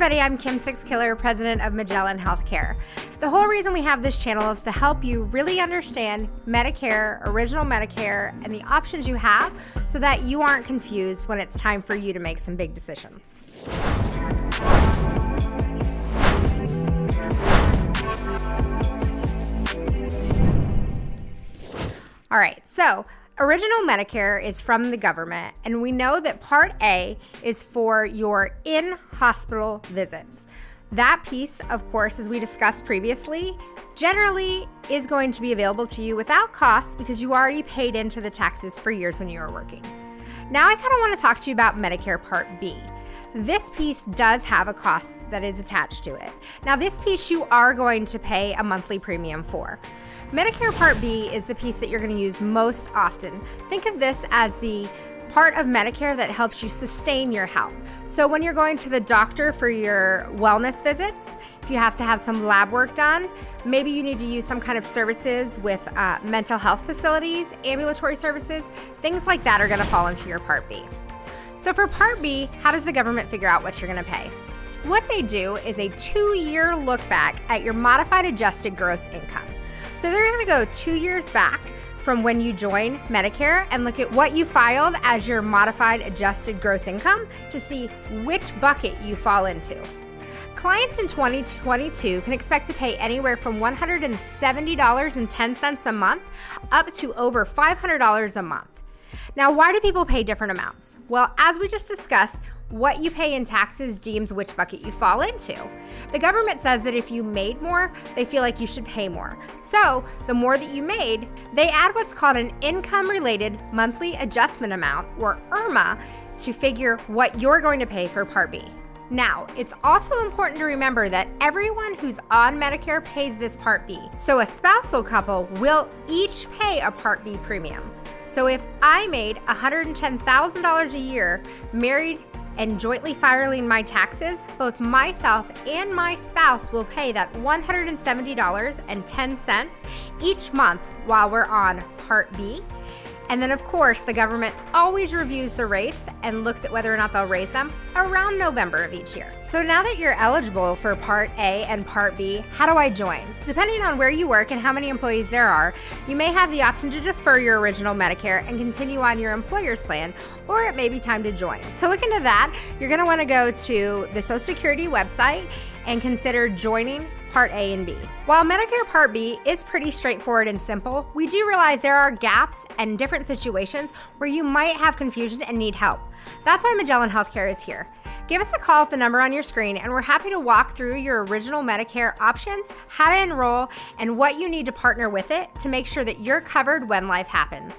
everybody, I'm 𝗵𝗁𝗁 𝗕, president of Magellan Healthcare. The whole reason we have this channel is to help you really understand Medicare, original Medicare, and the options you have so that you aren't confused when it's time for you to make some big decisions. All right, so original Medicare is from the government, and we know that Part A is for your in-hospital visits. That piece, of course, as we discussed previously, generally is going to be available to you without cost because you already paid into the taxes for years when you were working. Now I kind of want to talk to you about Medicare Part B. This piece does have a cost that is attached to it. Now this piece you are going to pay a monthly premium for. Medicare Part B is the piece that you're going to use most often. Think of this as the part of Medicare that helps you sustain your health. So when you're going to the doctor for your wellness visits, if you have to have some lab work done, maybe you need to use some kind of services with mental health facilities, ambulatory services, things like that are going to fall into your Part B. So for Part B, how does the government figure out what you're going to pay? What they do is a 2-year look back at your modified adjusted gross income. So they're going to go 2 years back from when you join Medicare and look at what you filed as your modified adjusted gross income to see which bucket you fall into. Clients in 2022 can expect to pay anywhere from $170.10 a month up to over $500 a month. Now, why do people pay different amounts? Well, as we just discussed, what you pay in taxes deems which bucket you fall into. The government says that if you made more, they feel like you should pay more. So, the more that you made, they add what's called an income-related monthly adjustment amount, or IRMAA, to figure what you're going to pay for Part B. Now, it's also important to remember that everyone who's on Medicare pays this Part B. So a spousal couple will each pay a Part B premium. So if I made $110,000 a year, married and jointly filing my taxes, both myself and my spouse will pay that $170.10 each month while we're on Part B. And then, of course, the government always reviews the rates and looks at whether or not they'll raise them around November of each year. So now that you're eligible for Part A and Part B, how do I join? Depending on where you work and how many employees there are, you may have the option to defer your original Medicare and continue on your employer's plan, or it may be time to join. To look into that, you're going to want to go to the Social Security website and consider joining Part A and B. While Medicare Part B is pretty straightforward and simple, we do realize there are gaps and different situations where you might have confusion and need help. That's why Magellan Healthcare is here. Give us a call at the number on your screen and we're happy to walk through your original Medicare options, how to enroll, and what you need to partner with it to make sure that you're covered when life happens.